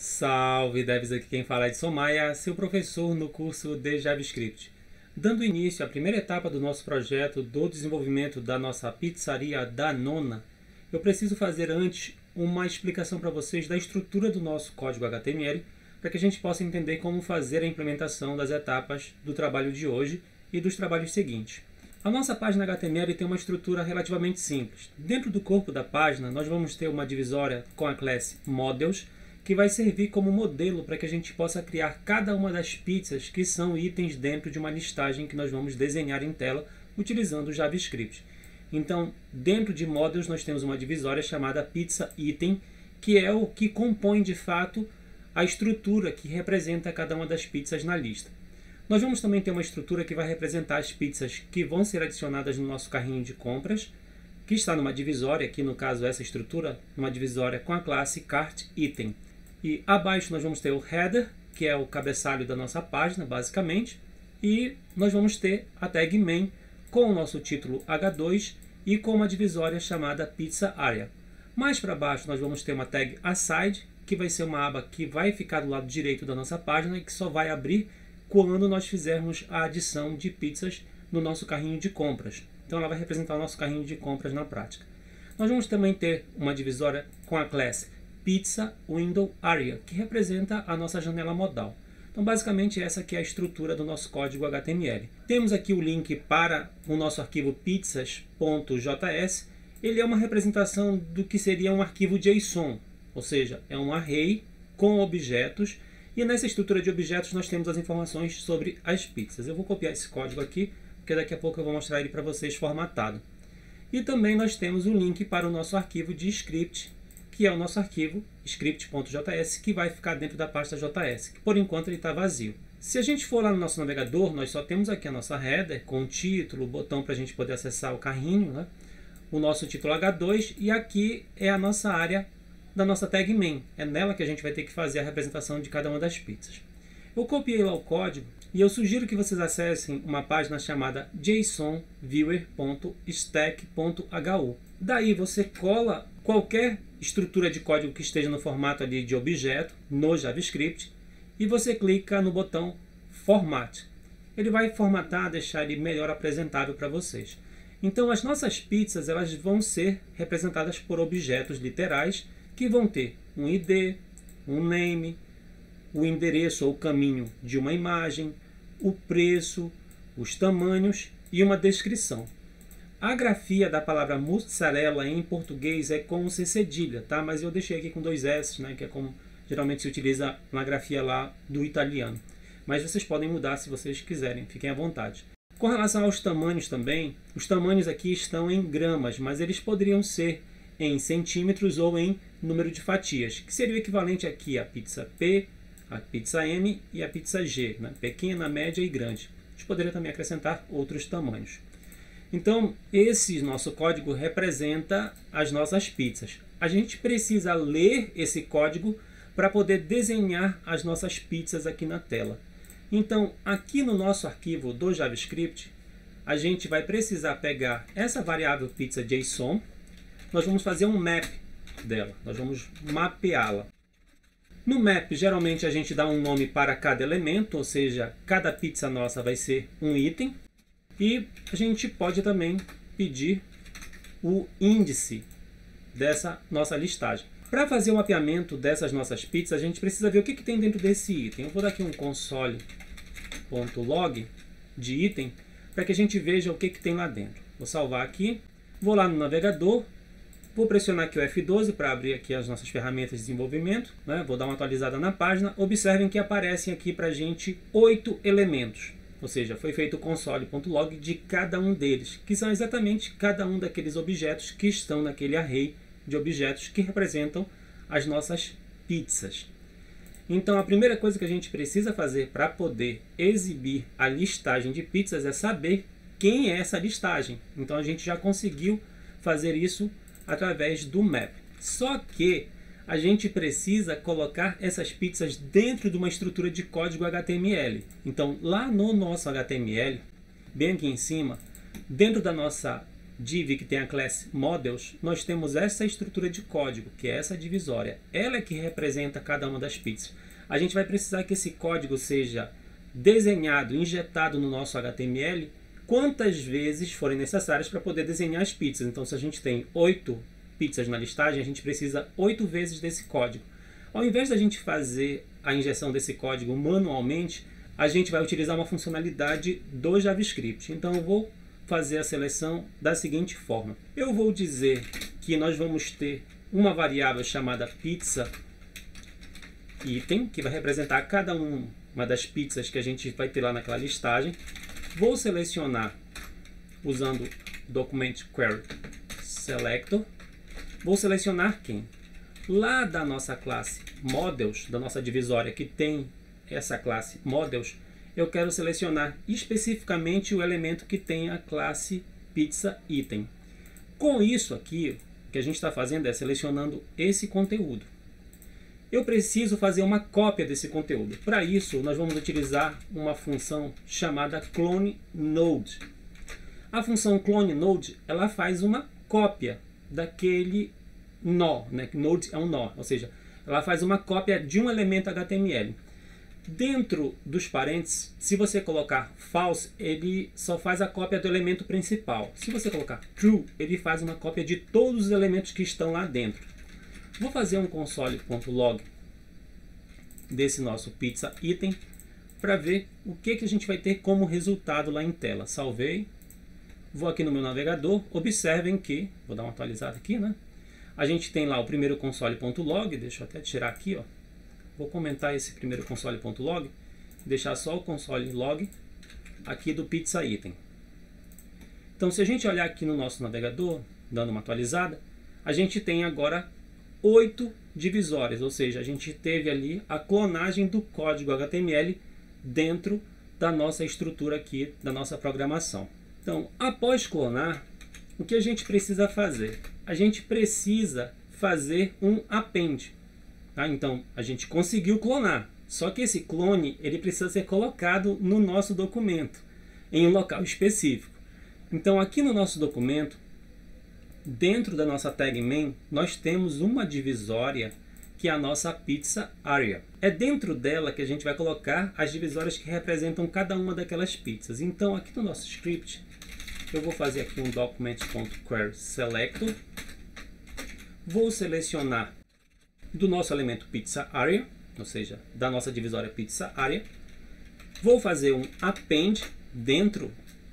Salve devs, aqui quem fala é Edson Maia, seu professor no curso de JavaScript. Dando início à primeira etapa do nosso projeto do desenvolvimento da nossa pizzaria Danona, eu preciso fazer antes uma explicação para vocês da estrutura do nosso código HTML para que a gente possa entender como fazer a implementação das etapas do trabalho de hoje e dos trabalhos seguintes. A nossa página HTML tem uma estrutura relativamente simples. Dentro do corpo da página, nós vamos ter uma divisória com a classe Models, que vai servir como modelo para que a gente possa criar cada uma das pizzas que são itens dentro de uma listagem que nós vamos desenhar em tela utilizando o JavaScript. Então, dentro de Models, nós temos uma divisória chamada Pizza Item, que é o que compõe de fato a estrutura que representa cada uma das pizzas na lista. Nós vamos também ter uma estrutura que vai representar as pizzas que vão ser adicionadas no nosso carrinho de compras, que está numa divisória, aqui no caso essa estrutura, numa divisória com a classe Cart Item. E abaixo nós vamos ter o header, que é o cabeçalho da nossa página, basicamente, e nós vamos ter a tag main com o nosso título H2 e com uma divisória chamada Pizza Area. Mais para baixo nós vamos ter uma tag aside, que vai ser uma aba que vai ficar do lado direito da nossa página e que só vai abrir quando nós fizermos a adição de pizzas no nosso carrinho de compras. Então ela vai representar o nosso carrinho de compras na prática. Nós vamos também ter uma divisória com a classe Pizza Window Area, que representa a nossa janela modal. Então basicamente essa aqui é a estrutura do nosso código HTML. Temos aqui o link para o nosso arquivo pizzas.js. Ele é uma representação do que seria um arquivo JSON, ou seja, é um array com objetos. E nessa estrutura de objetos nós temos as informações sobre as pizzas. Eu vou copiar esse código aqui, porque daqui a pouco eu vou mostrar ele para vocês formatado. E também nós temos o link para o nosso arquivo de script, que é o nosso arquivo script.js, que vai ficar dentro da pasta JS, que por enquanto ele está vazio. Se a gente for lá no nosso navegador, nós só temos aqui a nossa header com o título, o botão para a gente poder acessar o carrinho, né? O nosso título H2, e aqui é a nossa área da nossa tag main. É nela que a gente vai ter que fazer a representação de cada uma das pizzas. Eu copiei lá o código e eu sugiro que vocês acessem uma página chamada jsonviewer.stack.hu. Daí você cola qualquer estrutura de código que esteja no formato ali de objeto no JavaScript e você clica no botão Format. Ele vai formatar, deixar ele melhor apresentável para vocês. Então as nossas pizzas elas vão ser representadas por objetos literais que vão ter um ID, um name, o endereço ou o caminho de uma imagem, o preço, os tamanhos e uma descrição. A grafia da palavra mussarela em português é com C cedilha, tá? Mas eu deixei aqui com 2 S, né? Que é como geralmente se utiliza na grafia lá do italiano. Mas vocês podem mudar se vocês quiserem, fiquem à vontade. Com relação aos tamanhos também, os tamanhos aqui estão em gramas, mas eles poderiam ser em centímetros ou em número de fatias, que seria o equivalente aqui a pizza P, a pizza M e a pizza G, né? Pequena, média e grande. A gente poderia também acrescentar outros tamanhos. Então, esse nosso código representa as nossas pizzas. A gente precisa ler esse código para poder desenhar as nossas pizzas aqui na tela. Então, aqui no nosso arquivo do JavaScript, a gente vai precisar pegar essa variável pizza.json. Nós vamos fazer um map dela, nós vamos mapeá-la. No map, geralmente a gente dá um nome para cada elemento, ou seja, cada pizza nossa vai ser um item. E a gente pode também pedir o índice dessa nossa listagem. Para fazer o mapeamento dessas nossas pizzas, a gente precisa ver o que tem dentro desse item. Eu vou dar aqui um console.log de item para que a gente veja o que tem lá dentro. Vou salvar aqui, vou lá no navegador, vou pressionar aqui o F12 para abrir aqui as nossas ferramentas de desenvolvimento, né? Vou dar uma atualizada na página. Observem que aparecem aqui para a gente 8 elementos. Ou seja, foi feito o console.log de cada um deles, que são exatamente cada um daqueles objetos que estão naquele array de objetos que representam as nossas pizzas. Então, a primeira coisa que a gente precisa fazer para poder exibir a listagem de pizzas é saber quem é essa listagem. Então, a gente já conseguiu fazer isso através do map. Só que a gente precisa colocar essas pizzas dentro de uma estrutura de código HTML. Então, lá no nosso HTML, bem aqui em cima, dentro da nossa div que tem a classe models, nós temos essa estrutura de código, que é essa divisória. Ela é que representa cada uma das pizzas. A gente vai precisar que esse código seja desenhado, injetado no nosso HTML, quantas vezes forem necessárias para poder desenhar as pizzas. Então, se a gente tem 8 pizzas na listagem, a gente precisa 8 vezes desse código. Ao invés da gente fazer a injeção desse código manualmente, a gente vai utilizar uma funcionalidade do JavaScript. Então, eu vou fazer a seleção da seguinte forma. Eu vou dizer que nós vamos ter uma variável chamada pizza item, que vai representar cada uma das pizzas que a gente vai ter lá naquela listagem. Vou selecionar usando document query selector. Vou selecionar quem? Lá da nossa classe models, da nossa divisória que tem essa classe models, eu quero selecionar especificamente o elemento que tem a classe pizza item. Com isso aqui, o que a gente está fazendo é selecionando esse conteúdo. Eu preciso fazer uma cópia desse conteúdo. Para isso, nós vamos utilizar uma função chamada clone node. A função clone node, ela faz uma cópia daquele nó, né? Node é um nó, ou seja, ela faz uma cópia de um elemento HTML. Dentro dos parênteses, se você colocar false, ele só faz a cópia do elemento principal. Se você colocar true, ele faz uma cópia de todos os elementos que estão lá dentro. Vou fazer um console.log desse nosso pizza item para ver o que a gente vai ter como resultado lá em tela. Salvei. Vou aqui no meu navegador. Observem que, vou dar uma atualizada aqui, né? A gente tem lá o primeiro console.log. Deixa eu até tirar aqui, ó. Vou comentar esse primeiro console.log. Deixar só o console.log aqui do pizza item. Então, se a gente olhar aqui no nosso navegador, dando uma atualizada, a gente tem agora 8 divisórias, ou seja, a gente teve ali a clonagem do código HTML dentro da nossa estrutura aqui, da nossa programação. Então, após clonar, o que a gente precisa fazer? A gente precisa fazer um append. Tá? Então, a gente conseguiu clonar, só que esse clone ele precisa ser colocado no nosso documento, em um local específico. Então, aqui no nosso documento, dentro da nossa tag main, nós temos uma divisória que é a nossa pizza area. É dentro dela que a gente vai colocar as divisórias que representam cada uma daquelas pizzas. Então, aqui no nosso script, eu vou fazer aqui um document.query selector. Vou selecionar do nosso elemento pizza area, ou seja, da nossa divisória pizza area. Vou fazer um append dentro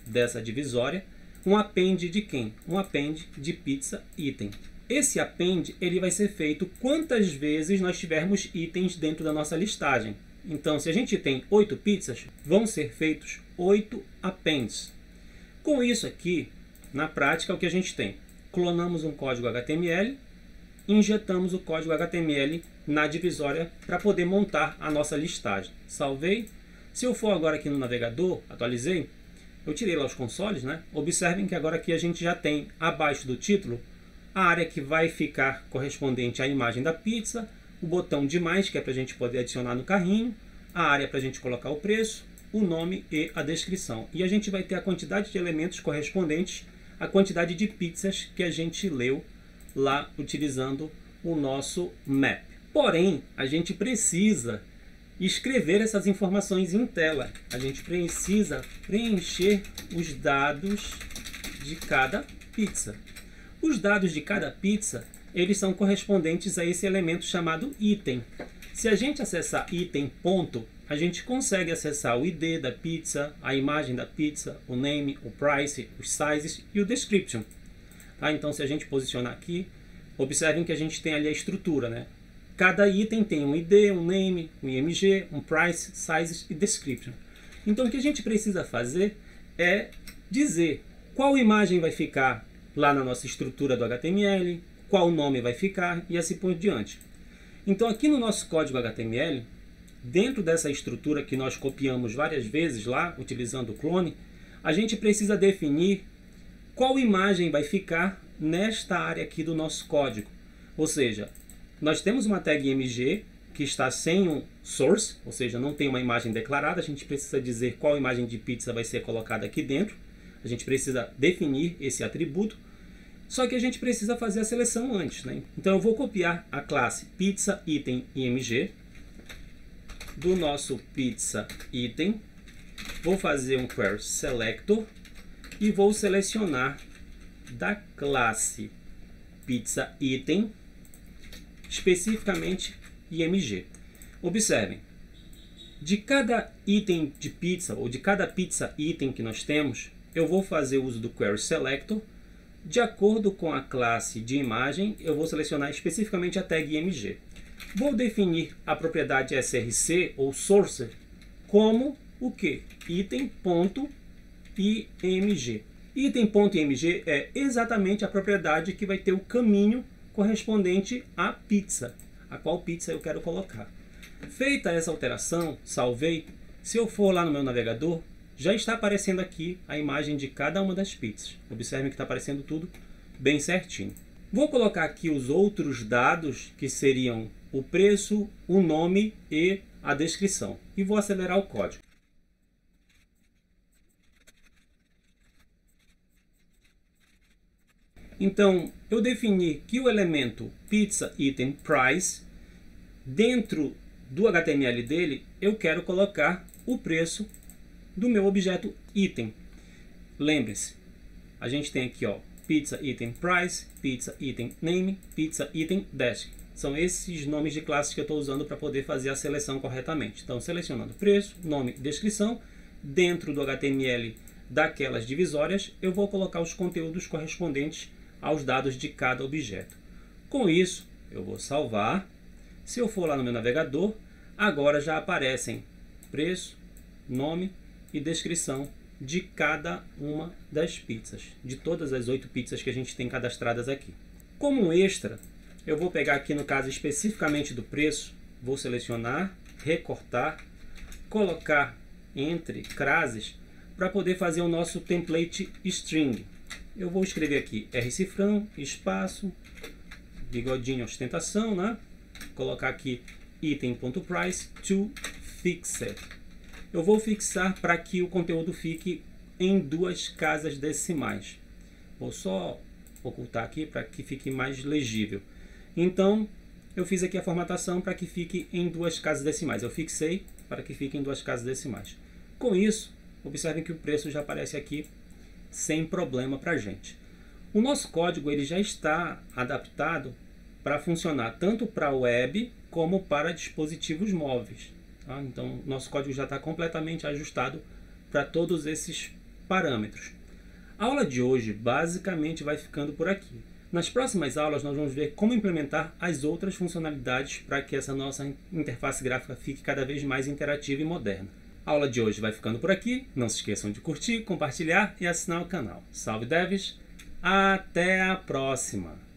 dessa divisória. Um append de quem? Um append de pizza item. Esse append ele vai ser feito quantas vezes nós tivermos itens dentro da nossa listagem. Então, se a gente tem 8 pizzas, vão ser feitos 8 appends. Com isso aqui, na prática, o que a gente tem? Clonamos um código HTML, injetamos o código HTML na divisória para poder montar a nossa listagem. Salvei. Se eu for agora aqui no navegador, atualizei, eu tirei lá os consoles, né? Observem que agora aqui a gente já tem abaixo do título a área que vai ficar correspondente à imagem da pizza, o botão de mais, que é para a gente poder adicionar no carrinho, a área para a gente colocar o preço, o nome e a descrição. E a gente vai ter a quantidade de elementos correspondentes à quantidade de pizzas que a gente leu lá utilizando o nosso map. Porém, a gente precisa escrever essas informações em tela. A gente precisa preencher os dados de cada pizza. Os dados de cada pizza, eles são correspondentes a esse elemento chamado item. Se a gente acessar item ponto, a gente consegue acessar o ID da pizza, a imagem da pizza, o name, o price, os sizes e o description. Tá? Então, se a gente posicionar aqui, observem que a gente tem ali a estrutura, né? Cada item tem um ID, um name, um IMG, um price, sizes e description. Então, o que a gente precisa fazer é dizer qual imagem vai ficar lá na nossa estrutura do HTML, qual nome vai ficar e assim por diante. Então, aqui no nosso código HTML, dentro dessa estrutura que nós copiamos várias vezes lá, utilizando o clone, a gente precisa definir qual imagem vai ficar nesta área aqui do nosso código. Ou seja, nós temos uma tag img que está sem um source, ou seja, não tem uma imagem declarada. A gente precisa dizer qual imagem de pizza vai ser colocada aqui dentro. A gente precisa definir esse atributo, só que a gente precisa fazer a seleção antes, né? Então eu vou copiar a classe pizza item img do nosso pizza item, vou fazer um query selector e vou selecionar da classe pizza item especificamente img. Observem, de cada item de pizza ou de cada pizza item que nós temos, eu vou fazer uso do query selector. De acordo com a classe de imagem, eu vou selecionar especificamente a tag img. Vou definir a propriedade src ou source como o que? Item.img. Item.img é exatamente a propriedade que vai ter o caminho correspondente à pizza, a qual pizza eu quero colocar. Feita essa alteração, salvei. Se eu for lá no meu navegador, já está aparecendo aqui a imagem de cada uma das pizzas. Observem que está aparecendo tudo bem certinho. Vou colocar aqui os outros dados, que seriam o preço, o nome e a descrição. E vou acelerar o código. Então, eu defini que o elemento pizza item price, dentro do HTML dele, eu quero colocar o preço do meu objeto item. Lembre-se, a gente tem aqui, ó, pizza item price, pizza item name, pizza item dash. São esses nomes de classes que eu estou usando para poder fazer a seleção corretamente. Então, selecionando preço, nome e descrição, dentro do HTML daquelas divisórias, eu vou colocar os conteúdos correspondentes aos dados de cada objeto. Com isso, eu vou salvar. Se eu for lá no meu navegador, agora já aparecem preço, nome e descrição de cada uma das pizzas, de todas as 8 pizzas que a gente tem cadastradas aqui. Como um extra, eu vou pegar aqui no caso especificamente do preço, vou selecionar, recortar, colocar entre crases para poder fazer o nosso template string. Eu vou escrever aqui rcifrão, espaço, bigodinho, ostentação, né? Colocar aqui item.price to fixed. Eu vou fixar para que o conteúdo fique em 2 casas decimais. Vou só ocultar aqui para que fique mais legível. Então, eu fiz aqui a formatação para que fique em 2 casas decimais. Eu fixei para que fique em 2 casas decimais. Com isso, observem que o preço já aparece aqui sem problema para a gente. O nosso código ele já está adaptado para funcionar tanto para web como para dispositivos móveis. Tá? Então, nosso código já está completamente ajustado para todos esses parâmetros. A aula de hoje basicamente vai ficando por aqui. Nas próximas aulas nós vamos ver como implementar as outras funcionalidades para que essa nossa interface gráfica fique cada vez mais interativa e moderna. A aula de hoje vai ficando por aqui. Não se esqueçam de curtir, compartilhar e assinar o canal. Salve devs! Até a próxima!